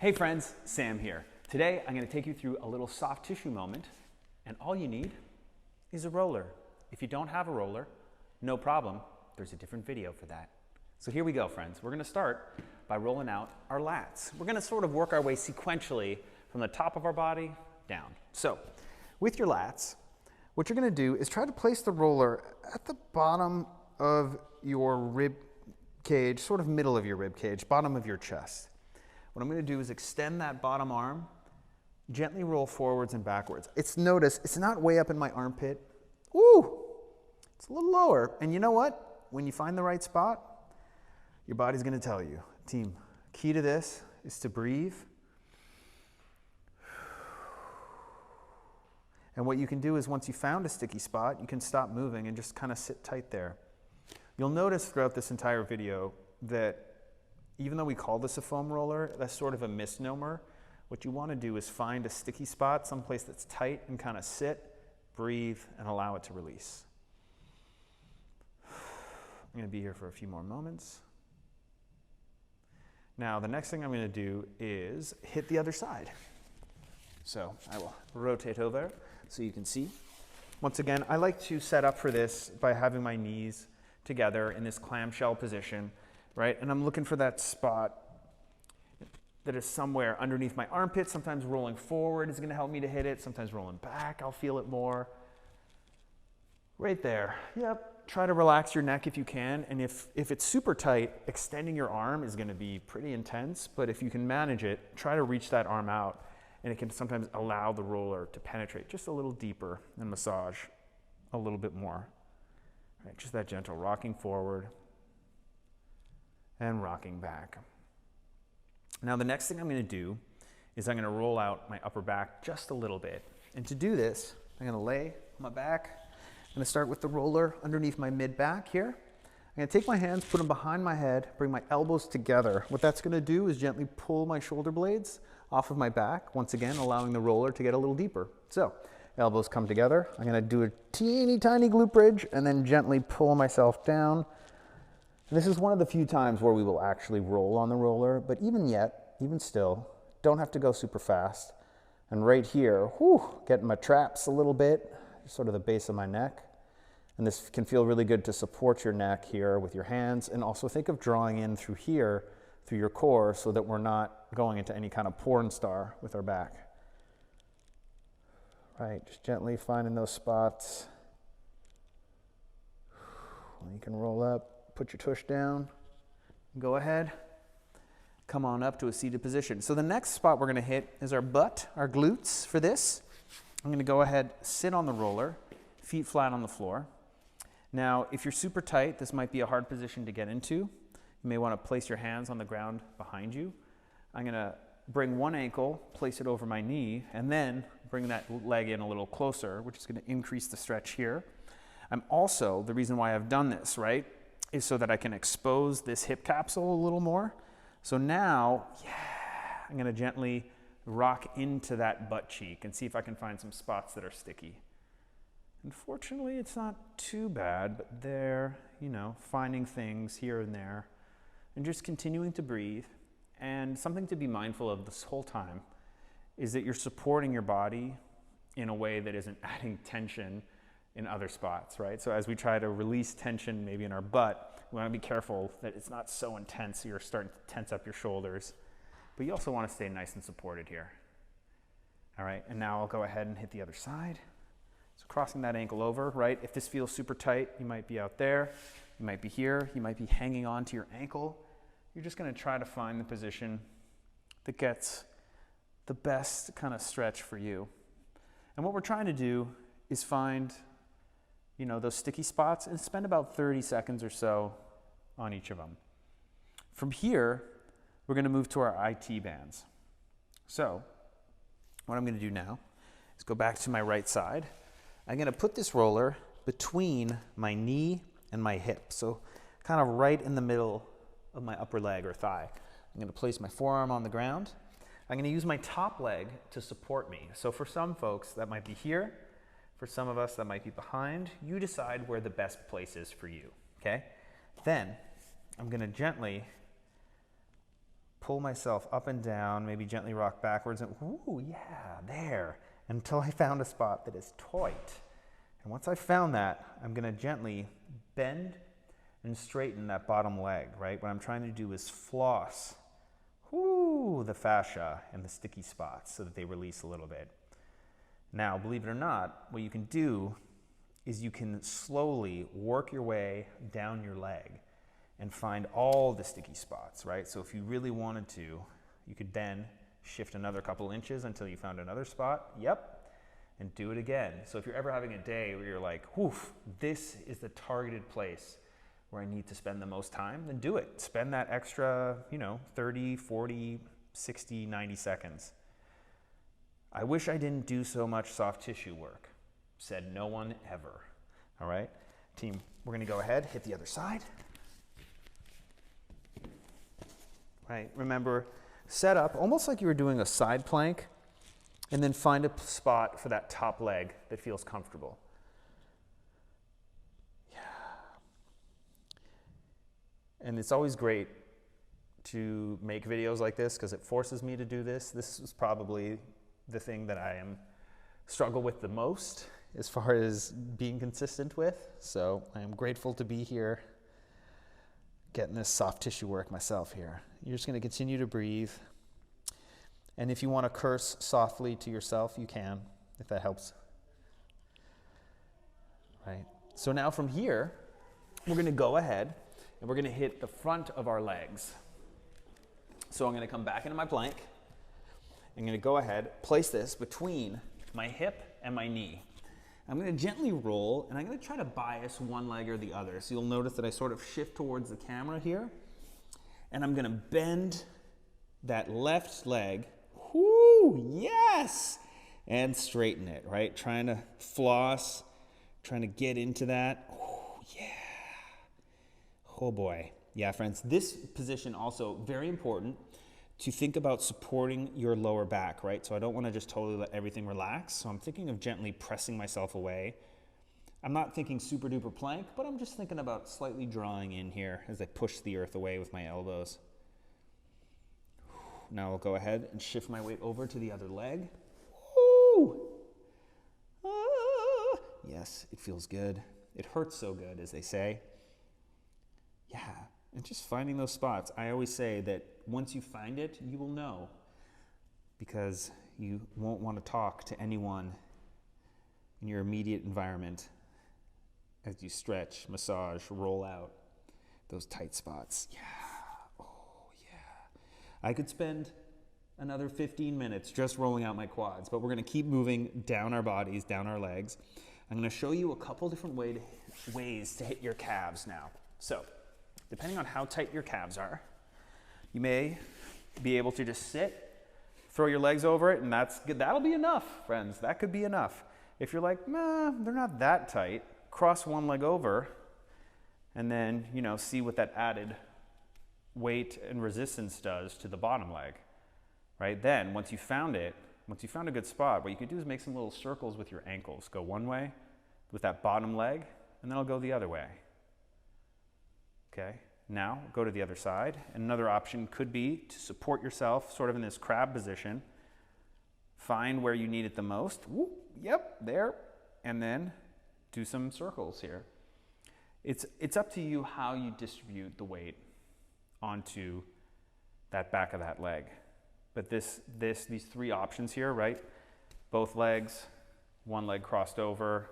Hey friends, Sam here. Today I'm going to take you through a little soft tissue moment, and all you need is a roller. If you don't have a roller, no problem, there's a different video for that. So here we go, friends. We're going to start by rolling out our lats. We're going to sort of work our way sequentially from the top of our body down. So with your lats, what you're going to do is try to place the roller at the bottom of your rib cage, sort of middle of your rib cage, bottom of your chest. What I'm going to do is extend that bottom arm, gently roll forwards and backwards. Notice it's not way up in my armpit. Woo! It's a little lower. And you know what? When you find the right spot, your body's going to tell you. Team, key to this is to breathe. And what you can do is once you found a sticky spot, you can stop moving and just kind of sit tight there. You'll notice throughout this entire video that even though we call this a foam roller, that's sort of a misnomer. What you want to do is find a sticky spot, someplace that's tight, and kind of sit, breathe, and allow it to release. I'm going to be here for a few more moments. Now, the next thing I'm going to do is hit the other side. So I will rotate over so you can see. Once again, I like to set up for this by having my knees together in this clamshell position. Right? And I'm looking for that spot that is somewhere underneath my armpit. Sometimes rolling forward is going to help me to hit it. Sometimes rolling back, I'll feel it more. Right there. Yep. Try to relax your neck if you can. And if it's super tight, extending your arm is going to be pretty intense. But if you can manage it, try to reach that arm out. And it can sometimes allow the roller to penetrate just a little deeper and massage a little bit more. Right? Just that gentle rocking forward and rocking back. Now the next thing I'm going to do is I'm going to roll out my upper back just a little bit. And to do this, I'm going to lay on my back. I'm going to start with the roller underneath my mid-back here. I'm going to take my hands, put them behind my head, bring my elbows together. What that's going to do is gently pull my shoulder blades off of my back, once again allowing the roller to get a little deeper. So elbows come together. I'm going to do a teeny tiny glute bridge and then gently pull myself down. And this is one of the few times where we will actually roll on the roller, but even still, don't have to go super fast. And right here, getting my traps a little bit, sort of the base of my neck. And this can feel really good to support your neck here with your hands, and also think of drawing in through here, through your core, so that we're not going into any kind of porn star with our back. Right, just gently finding those spots. You can roll up. Put your tush down, go ahead, come on up to a seated position. So the next spot we're going to hit is our butt, our glutes for this. I'm going to go ahead, sit on the roller, feet flat on the floor. Now, if you're super tight, this might be a hard position to get into. You may want to place your hands on the ground behind you. I'm going to bring one ankle, place it over my knee, and then bring that leg in a little closer, which is going to increase the stretch here. I'm also, the reason why I've done this, right, is so that I can expose this hip capsule a little more. So now, I'm going to gently rock into that butt cheek and see if I can find some spots that are sticky. Unfortunately, it's not too bad, but there, finding things here and there and just continuing to breathe. And something to be mindful of this whole time is that you're supporting your body in a way that isn't adding tension in other spots, right? So as we try to release tension maybe in our butt, we want to be careful that it's not so intense you're starting to tense up your shoulders, but you also want to stay nice and supported here. All right, and now I'll go ahead and hit the other side. So crossing that ankle over, right? If this feels super tight, you might be out there, you might be here, you might be hanging on to your ankle. You're just going to try to find the position that gets the best kind of stretch for you. And what we're trying to do is find those sticky spots and spend about 30 seconds or so on each of them. From here, we're going to move to our IT bands. So what I'm going to do now is go back to my right side. I'm going to put this roller between my knee and my hip. So kind of right in the middle of my upper leg or thigh. I'm going to place my forearm on the ground. I'm going to use my top leg to support me. So for some folks, that might be here. For some of us, that might be behind. You decide where the best place is for you, okay? Then I'm going to gently pull myself up and down, maybe gently rock backwards, and ooh, yeah, there, until I found a spot that is tight. And once I found that, I'm gonna gently bend and straighten that bottom leg, right? What I'm trying to do is floss the fascia and the sticky spots so that they release a little bit. Now, believe it or not, what you can do is you can slowly work your way down your leg and find all the sticky spots, right? So if you really wanted to, you could then shift another couple inches until you found another spot. Yep. And do it again. So if you're ever having a day where you're like, whoof, this is the targeted place where I need to spend the most time, then do it. Spend that extra, 30, 40, 60, 90 seconds. I wish I didn't do so much soft tissue work. Said no one ever. All right, team, we're gonna go ahead, hit the other side. Right, remember, set up almost like you were doing a side plank, and then find a spot for that top leg that feels comfortable. Yeah. And it's always great to make videos like this because it forces me to do this. This is probably the thing that I struggle with the most as far as being consistent with. So I am grateful to be here getting this soft tissue work myself here. You're just going to continue to breathe. And if you want to curse softly to yourself, you can, if that helps. Right. So now from here, we're going to go ahead and we're going to hit the front of our legs. So I'm going to come back into my plank. I'm going to go ahead, place this between my hip and my knee. I'm going to gently roll, and I'm going to try to bias one leg or the other. So you'll notice that I sort of shift towards the camera here. And I'm going to bend that left leg. Whoo, yes! And straighten it, right? Trying to floss, trying to get into that. Ooh, yeah. Oh boy. Yeah, friends, this position also very important to think about supporting your lower back, right? So I don't want to just totally let everything relax. So I'm thinking of gently pressing myself away. I'm not thinking super duper plank, but I'm just thinking about slightly drawing in here as I push the earth away with my elbows. Now I'll go ahead and shift my weight over to the other leg. Woo! Ah! Yes, it feels good. It hurts so good, as they say. Yeah. And just finding those spots. I always say that once you find it, you will know, because you won't want to talk to anyone in your immediate environment as you stretch, massage, roll out those tight spots. Yeah. Oh, yeah. I could spend another 15 minutes just rolling out my quads, but we're going to keep moving down our bodies, down our legs. I'm going to show you a couple different ways to hit your calves now. So, depending on how tight your calves are, you may be able to just sit, throw your legs over it, and that's good. That'll be enough, friends. That could be enough. If you're like, nah, they're not that tight, cross one leg over, and then, see what that added weight and resistance does to the bottom leg, right? Then, once you found a good spot, what you could do is make some little circles with your ankles. Go one way with that bottom leg, and then I'll go the other way. Okay, now go to the other side. And another option could be to support yourself sort of in this crab position. Find where you need it the most. Whoop, yep, there. And then do some circles here. It's up to you how you distribute the weight onto that back of that leg. But these three options here, right? Both legs, one leg crossed over,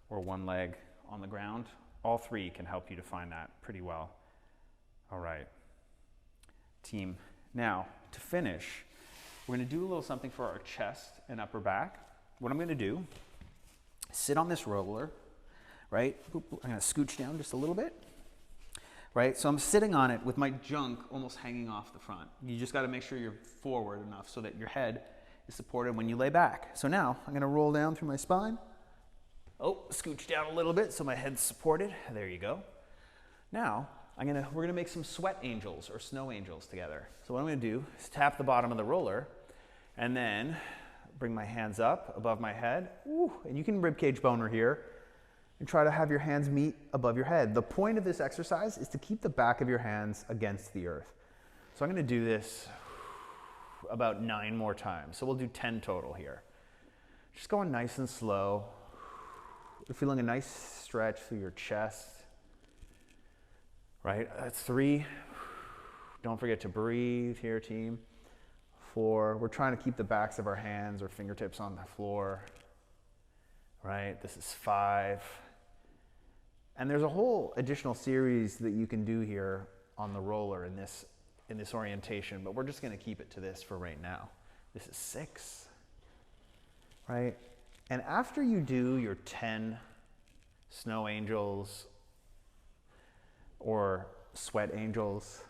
or one leg on the ground. All three can help you to find that pretty well. All right, team. Now, to finish, we're going to do a little something for our chest and upper back. What I'm going to do is sit on this roller, right? I'm going to scooch down just a little bit, right? So I'm sitting on it with my junk almost hanging off the front. You just got to make sure you're forward enough so that your head is supported when you lay back. So now I'm going to roll down through my spine. Oh, scooch down a little bit so my head's supported. There you go. Now, we're gonna make some sweat angels or snow angels together. So what I'm gonna do is tap the bottom of the roller and then bring my hands up above my head. Ooh, and you can ribcage boner here and try to have your hands meet above your head. The point of this exercise is to keep the back of your hands against the earth. So I'm gonna do this about 9 more times. So we'll do 10 total here. Just going nice and slow. You're feeling a nice stretch through your chest. Right, that's 3. Don't forget to breathe here, team. 4, we're trying to keep the backs of our hands or fingertips on the floor. Right, this is 5. And there's a whole additional series that you can do here on the roller in this orientation, but we're just gonna keep it to this for right now. This is 6, right? And after you do your 10 snow angels or sweat angels,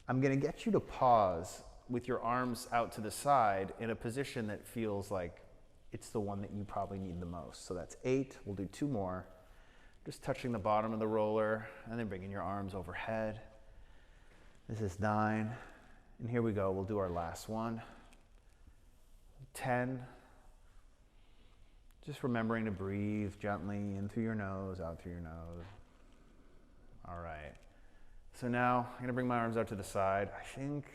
I'm gonna get you to pause with your arms out to the side in a position that feels like it's the one that you probably need the most. So that's 8, we'll do 2 more. Just touching the bottom of the roller and then bringing your arms overhead. This is 9, and here we go, we'll do our last one. 10, just remembering to breathe gently in through your nose, out through your nose. All right, so now I'm gonna bring my arms out to the side. I think,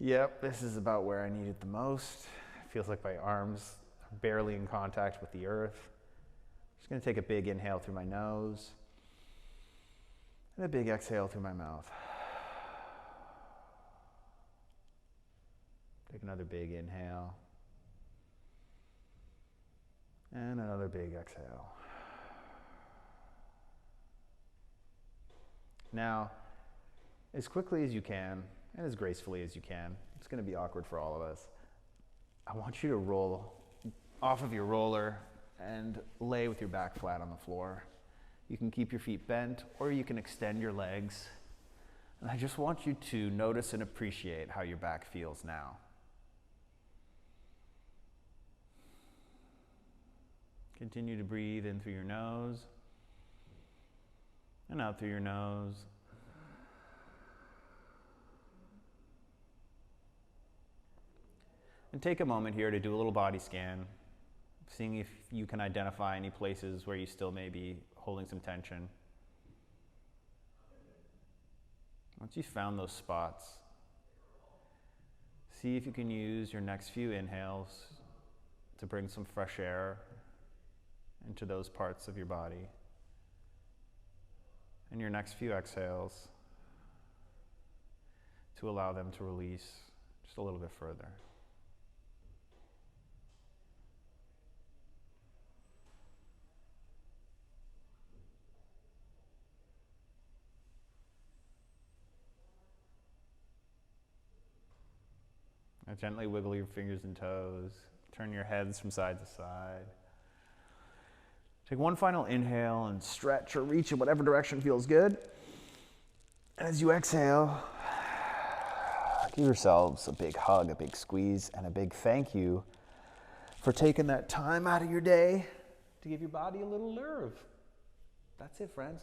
yep, this is about where I need it the most. It feels like my arms are barely in contact with the earth. Just gonna take a big inhale through my nose and a big exhale through my mouth. Take another big inhale and another big exhale. Now, as quickly as you can and as gracefully as you can, it's gonna be awkward for all of us, I want you to roll off of your roller and lay with your back flat on the floor. You can keep your feet bent or you can extend your legs. And I just want you to notice and appreciate how your back feels now. Continue to breathe in through your nose and out through your nose. And take a moment here to do a little body scan, seeing if you can identify any places where you still may be holding some tension. Once you've found those spots, see if you can use your next few inhales to bring some fresh air into those parts of your body. And your next few exhales to allow them to release just a little bit further. Now gently wiggle your fingers and toes. Turn your heads from side to side. Take one final inhale and stretch or reach in whatever direction feels good. And as you exhale, give yourselves a big hug, a big squeeze, and a big thank you for taking that time out of your day to give your body a little nerve. That's it, friends.